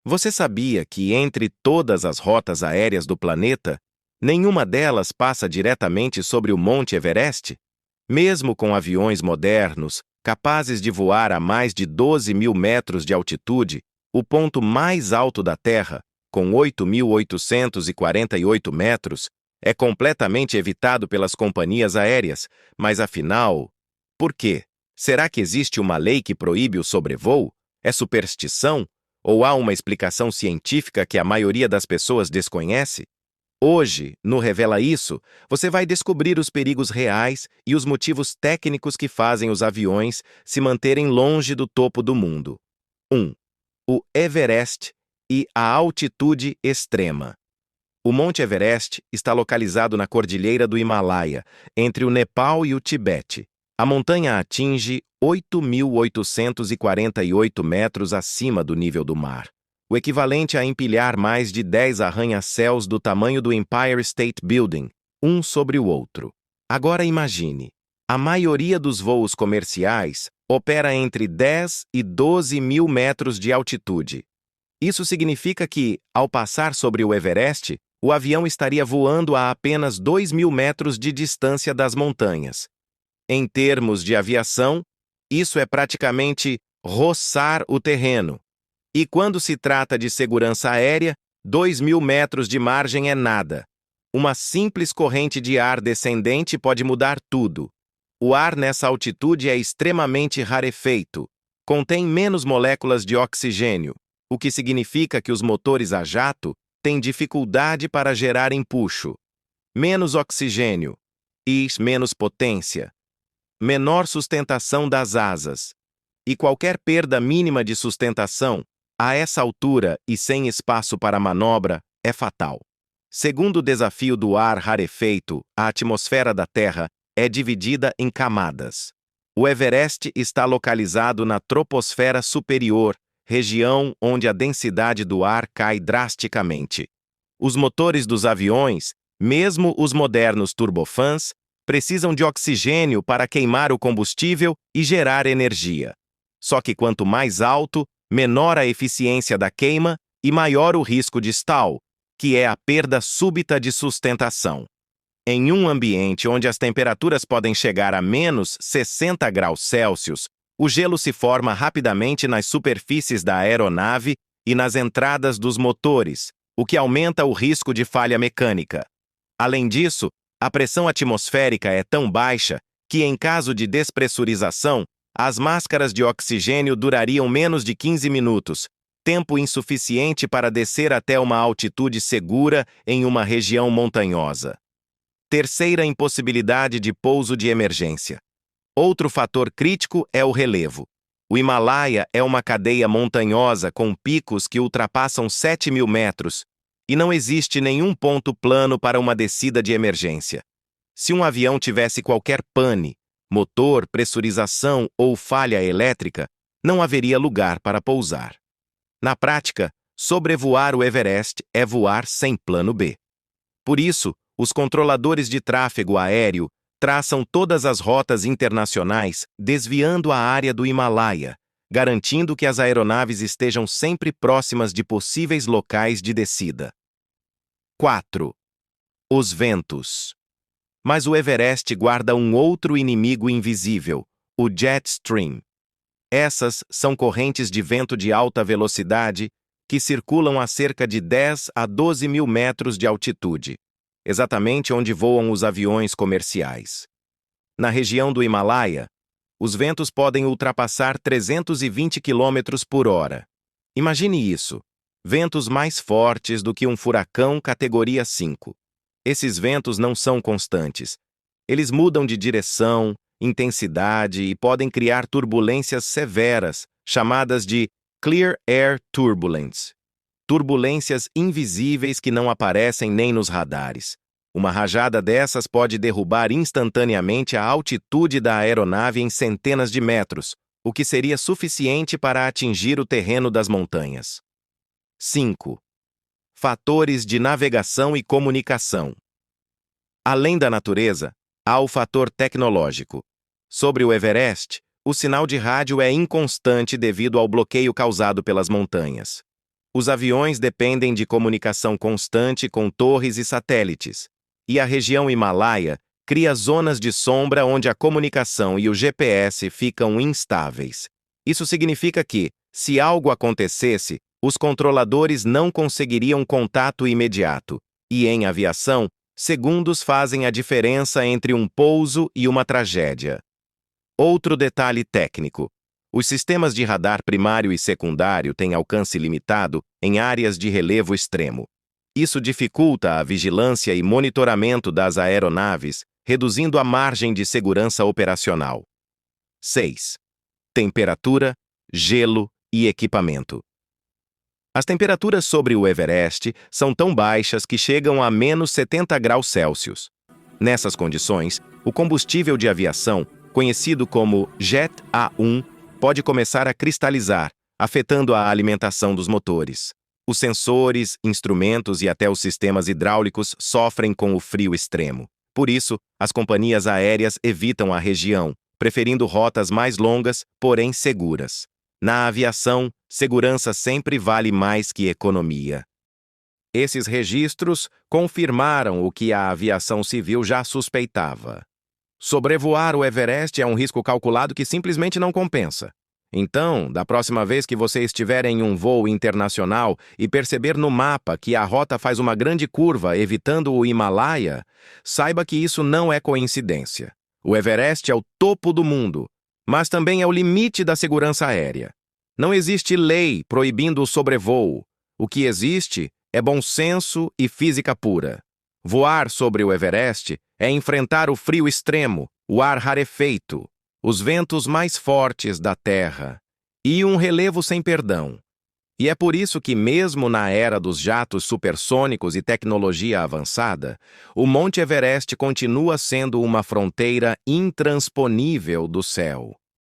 Você sabia que entre todas as rotas aéreas do planeta, nenhuma delas passa diretamente sobre o Monte Everest? Mesmo com aviões modernos, capazes de voar a mais de 12.000 metros de altitude, o ponto mais alto da Terra, com 8.848 metros, é completamente evitado pelas companhias aéreas. Mas afinal, por quê? Será que existe uma lei que proíbe o sobrevoo? É superstição? Ou há uma explicação científica que a maioria das pessoas desconhece? Hoje, no Revela Isso, você vai descobrir os perigos reais e os motivos técnicos que fazem os aviões se manterem longe do topo do mundo. 1. O Everest e a altitude extrema. O Monte Everest está localizado na Cordilheira do Himalaia, entre o Nepal e o Tibete. A montanha atinge 8.848 metros acima do nível do mar, o equivalente a empilhar mais de 10 arranha-céus do tamanho do Empire State Building, um sobre o outro. Agora imagine, a maioria dos voos comerciais opera entre 10 e 12 mil metros de altitude. Isso significa que, ao passar sobre o Everest, o avião estaria voando a apenas 2.000 metros de distância das montanhas. Em termos de aviação, isso é praticamente roçar o terreno. E quando se trata de segurança aérea, 2.000 metros de margem é nada. Uma simples corrente de ar descendente pode mudar tudo. O ar nessa altitude é extremamente rarefeito. Contém menos moléculas de oxigênio, o que significa que os motores a jato têm dificuldade para gerar empuxo. Menos oxigênio e menos potência. Menor sustentação das asas. E qualquer perda mínima de sustentação, a essa altura e sem espaço para manobra, é fatal. Segundo o desafio do ar rarefeito, a atmosfera da Terra é dividida em camadas. O Everest está localizado na troposfera superior, região onde a densidade do ar cai drasticamente. Os motores dos aviões, mesmo os modernos turbofãs, precisam de oxigênio para queimar o combustível e gerar energia. Só que quanto mais alto, menor a eficiência da queima e maior o risco de stall, que é a perda súbita de sustentação. Em um ambiente onde as temperaturas podem chegar a menos 60 graus Celsius, o gelo se forma rapidamente nas superfícies da aeronave e nas entradas dos motores, o que aumenta o risco de falha mecânica. Além disso, a pressão atmosférica é tão baixa que, em caso de despressurização, as máscaras de oxigênio durariam menos de 15 minutos, tempo insuficiente para descer até uma altitude segura em uma região montanhosa. Terceira impossibilidade de pouso de emergência. Outro fator crítico é o relevo. O Himalaia é uma cadeia montanhosa com picos que ultrapassam 7.000 metros, e não existe nenhum ponto plano para uma descida de emergência. Se um avião tivesse qualquer pane, motor, pressurização ou falha elétrica, não haveria lugar para pousar. Na prática, sobrevoar o Everest é voar sem plano B. Por isso, os controladores de tráfego aéreo traçam todas as rotas internacionais desviando a área do Himalaia, garantindo que as aeronaves estejam sempre próximas de possíveis locais de descida. 4. Os ventos. Mas o Everest guarda um outro inimigo invisível, o jet stream. Essas são correntes de vento de alta velocidade que circulam a cerca de 10 a 12 mil metros de altitude, exatamente onde voam os aviões comerciais. Na região do Himalaia, os ventos podem ultrapassar 320 km por hora. Imagine isso, ventos mais fortes do que um furacão categoria 5. Esses ventos não são constantes. Eles mudam de direção, intensidade e podem criar turbulências severas, chamadas de Clear Air Turbulence. Turbulências invisíveis que não aparecem nem nos radares. Uma rajada dessas pode derrubar instantaneamente a altitude da aeronave em centenas de metros, o que seria suficiente para atingir o terreno das montanhas. 5. Fatores de navegação e comunicação. Além da natureza, há o fator tecnológico. Sobre o Everest, o sinal de rádio é inconstante devido ao bloqueio causado pelas montanhas. Os aviões dependem de comunicação constante com torres e satélites, e a região Himalaia cria zonas de sombra onde a comunicação e o GPS ficam instáveis. Isso significa que, se algo acontecesse, os controladores não conseguiriam contato imediato, e em aviação, segundos fazem a diferença entre um pouso e uma tragédia. Outro detalhe técnico: os sistemas de radar primário e secundário têm alcance limitado em áreas de relevo extremo. Isso dificulta a vigilância e monitoramento das aeronaves, reduzindo a margem de segurança operacional. 6. Temperatura, gelo e equipamento. As temperaturas sobre o Everest são tão baixas que chegam a menos 70 graus Celsius. Nessas condições, o combustível de aviação, conhecido como Jet A1, pode começar a cristalizar, afetando a alimentação dos motores. Os sensores, instrumentos e até os sistemas hidráulicos sofrem com o frio extremo. Por isso, as companhias aéreas evitam a região, preferindo rotas mais longas, porém seguras. Na aviação, segurança sempre vale mais que economia. Esses registros confirmaram o que a aviação civil já suspeitava. Sobrevoar o Everest é um risco calculado que simplesmente não compensa. Então, da próxima vez que você estiver em um voo internacional e perceber no mapa que a rota faz uma grande curva evitando o Himalaia, saiba que isso não é coincidência. O Everest é o topo do mundo, mas também é o limite da segurança aérea. Não existe lei proibindo o sobrevoo. O que existe é bom senso e física pura. Voar sobre o Everest é enfrentar o frio extremo, o ar rarefeito, os ventos mais fortes da Terra e um relevo sem perdão. E é por isso que, mesmo na era dos jatos supersônicos e tecnologia avançada, o Monte Everest continua sendo uma fronteira intransponível do céu.